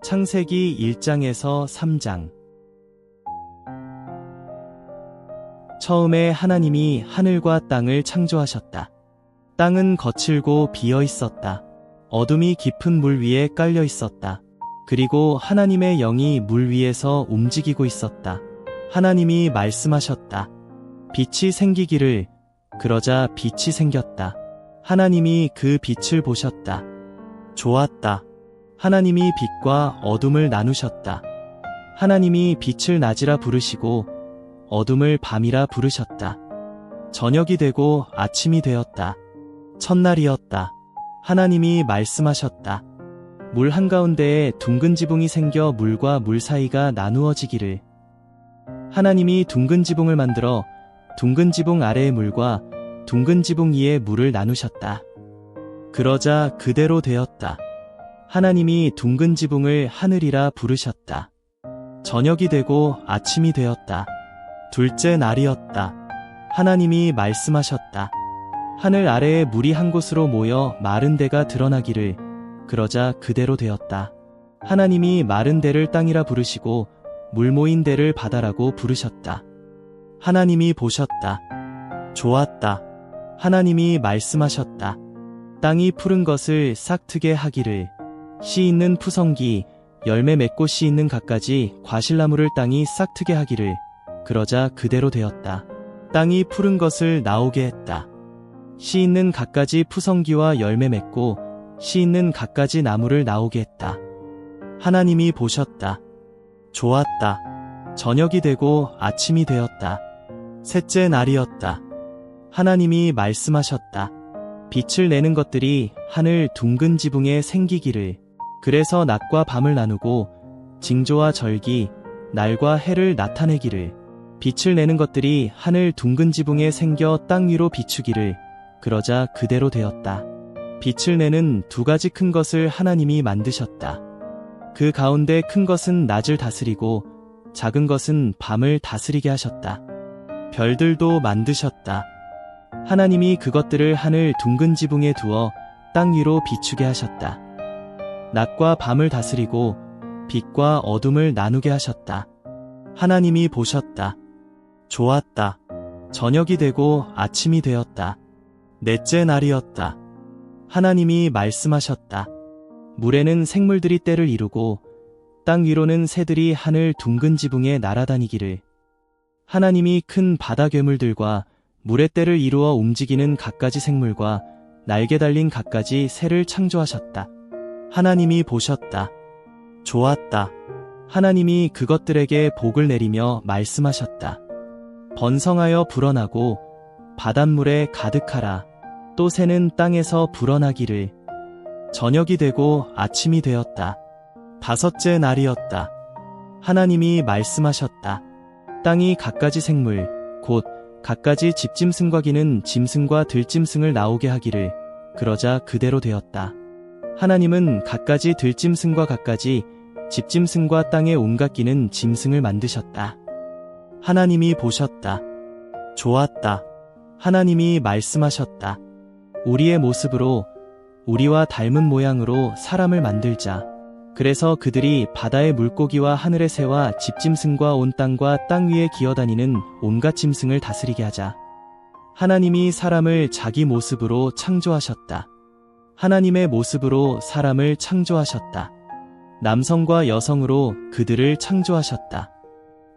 창세기 1장에서 3장. 처음에 하나님이 하늘과 땅을 창조하셨다. 땅은 거칠고 비어 있었다. 어둠이 깊은 물 위에 깔려 있었다. 그리고 하나님의 영이 물 위에서 움직이고 있었다. 하나님이 말씀하셨다. 빛이 생기기를. 그러자 빛이 생겼다. 하나님이 그 빛을 보셨다. 좋았다. 하나님이 빛과 어둠을 나누셨다. 하나님이 빛을 낮이라 부르시고 어둠을 밤이라 부르셨다. 저녁이 되고 아침이 되었다. 첫날이었다. 하나님이 말씀하셨다. 물 한가운데에 둥근 지붕이 생겨 물과 물 사이가 나누어지기를. 하나님이 둥근 지붕을 만들어 둥근 지붕 아래의 물과 둥근 지붕 위의 물을 나누셨다. 그러자 그대로 되었다. 하나님이 둥근 지붕을 하늘이라 부르셨다. 저녁이 되고 아침이 되었다. 둘째 날이었다. 하나님이 말씀하셨다. 하늘 아래에 물이 한 곳으로 모여 마른 데가 드러나기를. 그러자 그대로 되었다. 하나님이 마른 데를 땅이라 부르시고 물 모인 데를 바다라고 부르셨다. 하나님이 보셨다. 좋았다. 하나님이 말씀하셨다. 땅이 푸른 것을 싹트게 하기를. 씨 있는 푸성기, 열매 맺고 씨 있는 갖가지 과실나무를 땅이 싹트게 하기를. 그러자 그대로 되었다. 땅이 푸른 것을 나오게 했다. 씨 있는 갖가지 푸성기와 열매 맺고 씨 있는 갖가지 나무를 나오게 했다. 하나님이 보셨다. 좋았다. 저녁이 되고 아침이 되었다. 셋째 날이었다. 하나님이 말씀하셨다. 빛을 내는 것들이 하늘 둥근 지붕에 생기기를. 그래서 낮과 밤을 나누고 징조와 절기, 날과 해를 나타내기를. 빛을 내는 것들이 하늘 둥근 지붕에 생겨 땅 위로 비추기를. 그러자 그대로 되었다. 빛을 내는 두 가지 큰 것을 하나님이 만드셨다. 그 가운데 큰 것은 낮을 다스리고 작은 것은 밤을 다스리게 하셨다. 별들도 만드셨다. 하나님이 그것들을 하늘 둥근 지붕에 두어 땅 위로 비추게 하셨다. 낮과 밤을 다스리고 빛과 어둠을 나누게 하셨다. 하나님이 보셨다. 좋았다. 저녁이 되고 아침이 되었다. 넷째 날이었다. 하나님이 말씀하셨다. 물에는 생물들이 떼를 이루고 땅 위로는 새들이 하늘 둥근 지붕에 날아다니기를. 하나님이 큰 바다 괴물들과 물의 떼를 이루어 움직이는 갖가지 생물과 날개 달린 갖가지 새를 창조하셨다. 하나님이 보셨다. 좋았다. 하나님이 그것들에게 복을 내리며 말씀하셨다. 번성하여 불어나고 바닷물에 가득하라. 또 새는 땅에서 불어나기를. 저녁이 되고 아침이 되었다. 다섯째 날이었다. 하나님이 말씀하셨다. 땅이 갖가지 생물, 곧 갖가지 집짐승과 기는 짐승과 들짐승을 나오게 하기를. 그러자 그대로 되었다. 하나님은 갖가지 들짐승과 갖가지 집짐승과 땅에 온갖 기는 짐승을 만드셨다. 하나님이 보셨다. 좋았다. 하나님이 말씀하셨다. 우리의 모습으로, 우리와 닮은 모양으로 사람을 만들자. 그래서 그들이 바다의 물고기와 하늘의 새와 집짐승과 온 땅과 땅 위에 기어다니는 온갖 짐승을 다스리게 하자. 하나님이 사람을 자기 모습으로 창조하셨다. 하나님의 모습으로 사람을 창조하셨다. 남성과 여성으로 그들을 창조하셨다.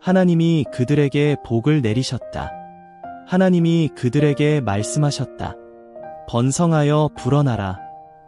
하나님이 그들에게 복을 내리셨다. 하나님이 그들에게 말씀하셨다. 번성하여 불어나라.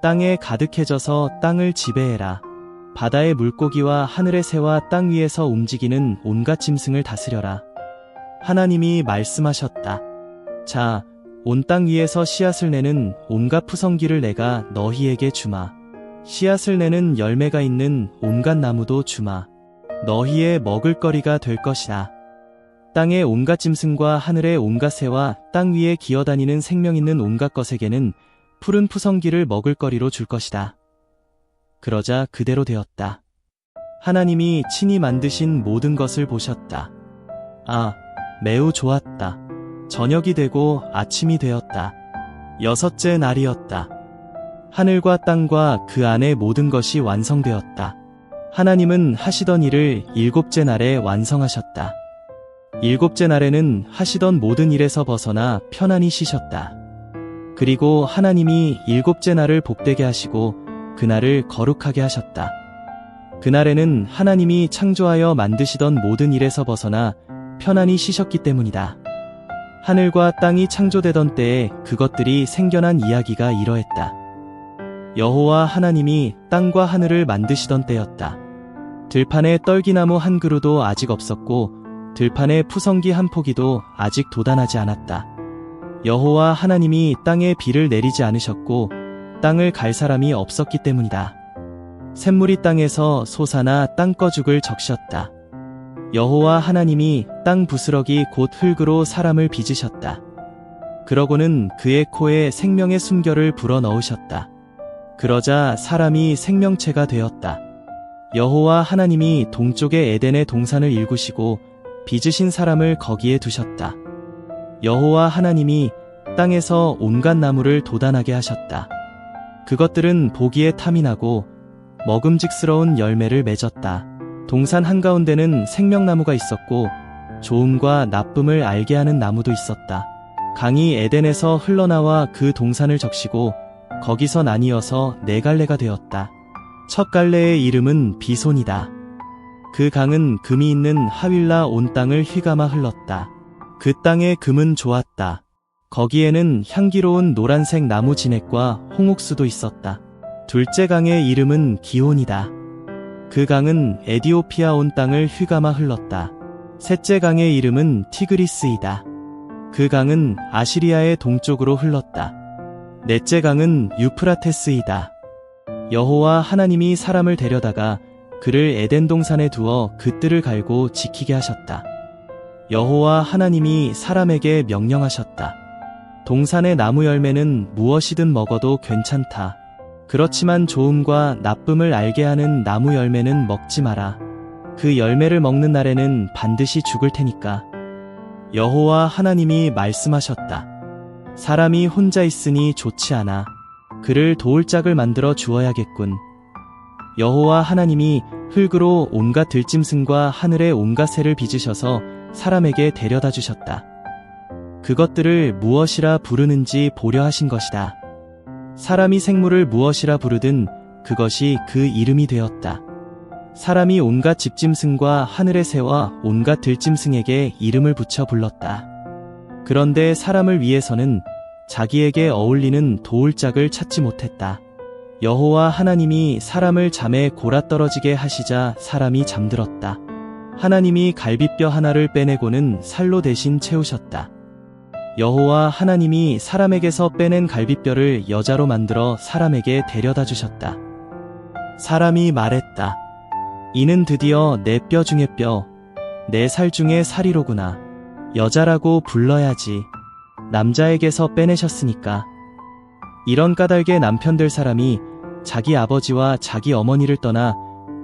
땅에 가득해져서 땅을 지배해라. 바다의 물고기와 하늘의 새와 땅 위에서 움직이는 온갖 짐승을 다스려라. 하나님이 말씀하셨다. 자, 온 땅 위에서 씨앗을 내는 온갖 푸성기를 내가 너희에게 주마. 씨앗을 내는 열매가 있는 온갖 나무도 주마. 너희의 먹을거리가 될 것이다. 땅의 온갖 짐승과 하늘의 온갖 새와 땅 위에 기어다니는 생명 있는 온갖 것에게는 푸른 푸성기를 먹을거리로 줄 것이다. 그러자 그대로 되었다. 하나님이 친히 만드신 모든 것을 보셨다. 아, 매우 좋았다. 저녁이 되고 아침이 되었다. 여섯째 날이었다. 하늘과 땅과 그 안의 모든 것이 완성되었다. 하나님은 하시던 일을 일곱째 날에 완성하셨다. 일곱째 날에는 하시던 모든 일에서 벗어나 편안히 쉬셨다. 그리고 하나님이 일곱째 날을 복되게 하시고 그날을 거룩하게 하셨다. 그날에는 하나님이 창조하여 만드시던 모든 일에서 벗어나 편안히 쉬셨기 때문이다. 하늘과 땅이 창조되던 때에 그것들이 생겨난 이야기가 이러했다. 여호와 하나님이 땅과 하늘을 만드시던 때였다. 들판에 떨기나무 한 그루도 아직 없었고 들판에 푸성기 한 포기도 아직 돋아나지 않았다. 여호와 하나님이 땅에 비를 내리지 않으셨고 땅을 갈 사람이 없었기 때문이다. 샘물이 땅에서 솟아나 땅거죽을 적셨다. 여호와 하나님이 땅 부스러기 곧 흙으로 사람을 빚으셨다. 그러고는 그의 코에 생명의 숨결을 불어넣으셨다. 그러자 사람이 생명체가 되었다. 여호와 하나님이 동쪽의 에덴의 동산을 일구시고 빚으신 사람을 거기에 두셨다. 여호와 하나님이 땅에서 온갖 나무를 돋아나게 하셨다. 그것들은 보기에 탐이 나고 먹음직스러운 열매를 맺었다. 동산 한가운데는 생명나무가 있었고 좋음과 나쁨을 알게 하는 나무도 있었다. 강이 에덴에서 흘러나와 그 동산을 적시고 거기서 나뉘어서 네 갈래가 되었다. 첫 갈래의 이름은 비손이다. 그 강은 금이 있는 하윌라 온 땅을 휘감아 흘렀다. 그 땅의 금은 좋았다. 거기에는 향기로운 노란색 나무 진액과 홍옥수도 있었다. 둘째 강의 이름은 기혼이다. 그 강은 에디오피아 온 땅을 휘감아 흘렀다. 셋째 강의 이름은 티그리스이다. 그 강은 아시리아의 동쪽으로 흘렀다. 넷째 강은 유프라테스이다. 여호와 하나님이 사람을 데려다가 그를 에덴 동산에 두어 그 뜰을 갈고 지키게 하셨다. 여호와 하나님이 사람에게 명령하셨다. 동산의 나무 열매는 무엇이든 먹어도 괜찮다. 그렇지만 좋음과 나쁨을 알게 하는 나무 열매는 먹지 마라. 그 열매를 먹는 날에는 반드시 죽을 테니까. 여호와 하나님이 말씀하셨다. 사람이 혼자 있으니 좋지 않아. 그를 도울 짝을 만들어 주어야겠군. 여호와 하나님이 흙으로 온갖 들짐승과 하늘의 온갖 새를 빚으셔서 사람에게 데려다 주셨다. 그것들을 무엇이라 부르는지 보려 하신 것이다. 사람이 생물을 무엇이라 부르든 그것이 그 이름이 되었다. 사람이 온갖 집짐승과 하늘의 새와 온갖 들짐승에게 이름을 붙여 불렀다. 그런데 사람을 위해서는 자기에게 어울리는 도울 짝을 찾지 못했다. 여호와 하나님이 사람을 잠에 골아떨어지게 하시자 사람이 잠들었다. 하나님이 갈비뼈 하나를 빼내고는 살로 대신 채우셨다. 여호와 하나님이 사람에게서 빼낸 갈비뼈를 여자로 만들어 사람에게 데려다 주셨다. 사람이 말했다. 이는 드디어 내 뼈 중의 뼈, 내 살 중의 살이로구나. 여자라고 불러야지. 남자에게서 빼내셨으니까. 이런 까닭에 남편 될 사람이 자기 아버지와 자기 어머니를 떠나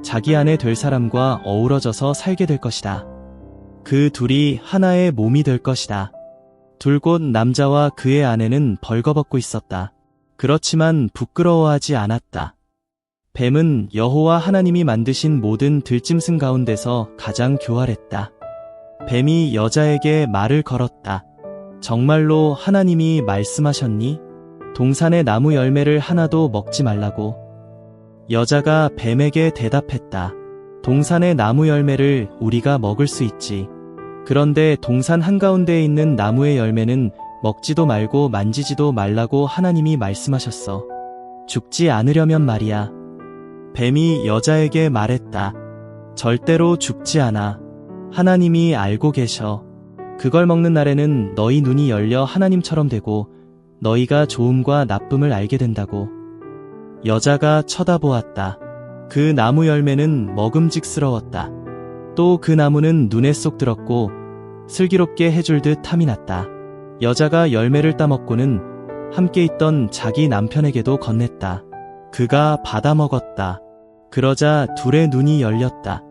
자기 아내 될 사람과 어우러져서 살게 될 것이다. 그 둘이 하나의 몸이 될 것이다. 둘 곧 남자와 그의 아내는 벌거벗고 있었다. 그렇지만 부끄러워하지 않았다. 뱀은 여호와 하나님이 만드신 모든 들짐승 가운데서 가장 교활했다. 뱀이 여자에게 말을 걸었다. 정말로 하나님이 말씀하셨니? 동산의 나무 열매를 하나도 먹지 말라고. 여자가 뱀에게 대답했다. 동산의 나무 열매를 우리가 먹을 수 있지. 그런데 동산 한가운데에 있는 나무의 열매는 먹지도 말고 만지지도 말라고 하나님이 말씀하셨어. 죽지 않으려면 말이야. 뱀이 여자에게 말했다. 절대로 죽지 않아. 하나님이 알고 계셔. 그걸 먹는 날에는 너희 눈이 열려 하나님처럼 되고 너희가 좋음과 나쁨을 알게 된다고. 여자가 쳐다보았다. 그 나무 열매는 먹음직스러웠다. 또 그 나무는 눈에 쏙 들었고 슬기롭게 해줄 듯 탐이 났다. 여자가 열매를 따먹고는 함께 있던 자기 남편에게도 건넸다. 그가 받아먹었다. 그러자 둘의 눈이 열렸다.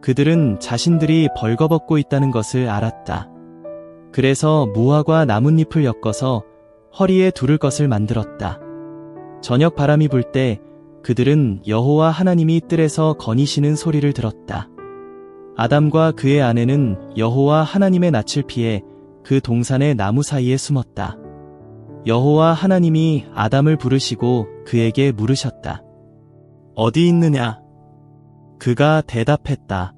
그들은 자신들이 벌거벗고 있다는 것을 알았다. 그래서 무화과 나뭇잎을 엮어서 허리에 두를 것을 만들었다. 저녁 바람이 불 때 그들은 여호와 하나님이 뜰에서 거니시는 소리를 들었다. 아담과 그의 아내는 여호와 하나님의 낯을 피해 그 동산의 나무 사이에 숨었다. 여호와 하나님이 아담을 부르시고 그에게 물으셨다. 어디 있느냐? 그가 대답했다.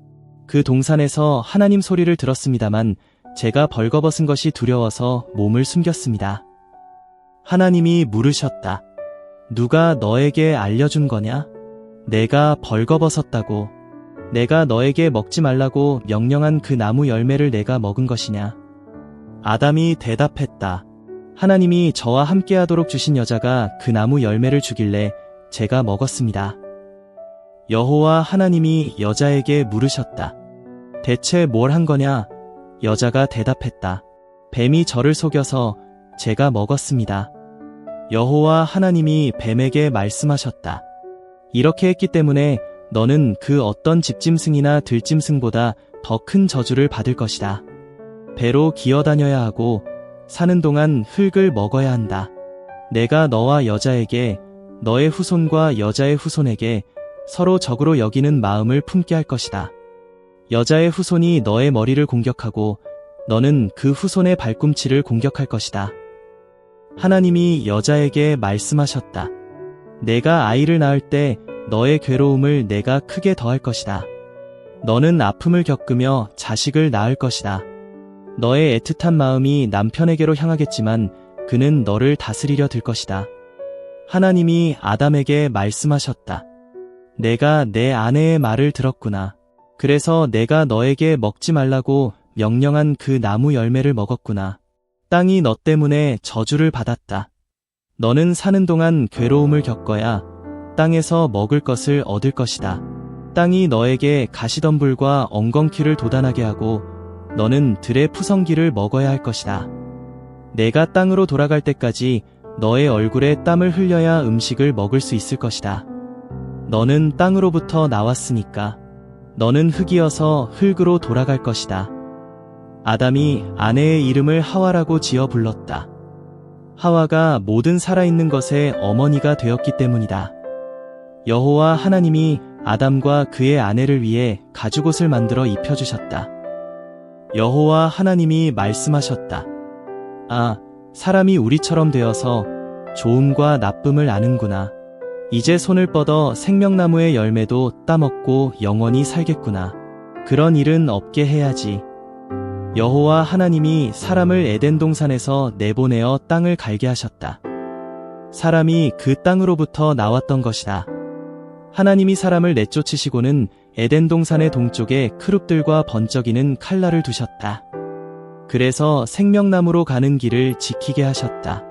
그 동산에서 하나님 소리를 들었습니다만 제가 벌거벗은 것이 두려워서 몸을 숨겼습니다. 하나님이 물으셨다. 누가 너에게 알려준 거냐? 내가 벌거벗었다고. 내가 너에게 먹지 말라고 명령한 그 나무 열매를 내가 먹은 것이냐? 아담이 대답했다. 하나님이 저와 함께하도록 주신 여자가 그 나무 열매를 주길래 제가 먹었습니다. 여호와 하나님이 여자에게 물으셨다. 대체 뭘 한 거냐? 여자가 대답했다. 뱀이 저를 속여서 제가 먹었습니다. 여호와 하나님이 뱀에게 말씀하셨다. 이렇게 했기 때문에 너는 그 어떤 집짐승이나 들짐승보다 더 큰 저주를 받을 것이다. 배로 기어다녀야 하고 사는 동안 흙을 먹어야 한다. 내가 너와 여자에게, 너의 후손과 여자의 후손에게 서로 적으로 여기는 마음을 품게 할 것이다. 여자의 후손이 너의 머리를 공격하고 너는 그 후손의 발꿈치를 공격할 것이다. 하나님이 여자에게 말씀하셨다. 내가 아이를 낳을 때 너의 괴로움을 내가 크게 더할 것이다. 너는 아픔을 겪으며 자식을 낳을 것이다. 너의 애틋한 마음이 남편에게로 향하겠지만 그는 너를 다스리려 들 것이다. 하나님이 아담에게 말씀하셨다. 내가 내 아내의 말을 들었구나. 그래서 내가 너에게 먹지 말라고 명령한 그 나무 열매를 먹었구나. 땅이 너 때문에 저주를 받았다. 너는 사는 동안 괴로움을 겪어야 땅에서 먹을 것을 얻을 것이다. 땅이 너에게 가시덤불과 엉겅퀴를 돋아나게 하고 너는 들의 푸성기를 먹어야 할 것이다. 내가 땅으로 돌아갈 때까지 너의 얼굴에 땀을 흘려야 음식을 먹을 수 있을 것이다. 너는 땅으로부터 나왔으니까 너는 흙이어서 흙으로 돌아갈 것이다. 아담이 아내의 이름을 하와라고 지어 불렀다. 하와가 모든 살아있는 것의 어머니가 되었기 때문이다. 여호와 하나님이 아담과 그의 아내를 위해 가죽옷을 만들어 입혀주셨다. 여호와 하나님이 말씀하셨다. 아, 사람이 우리처럼 되어서 좋음과 나쁨을 아는구나. 이제 손을 뻗어 생명나무의 열매도 따먹고 영원히 살겠구나. 그런 일은 없게 해야지. 여호와 하나님이 사람을 에덴 동산에서 내보내어 땅을 갈게 하셨다. 사람이 그 땅으로부터 나왔던 것이다. 하나님이 사람을 내쫓으시고는 에덴 동산의 동쪽에 크룹들과 번쩍이는 칼날을 두셨다. 그래서 생명나무로 가는 길을 지키게 하셨다.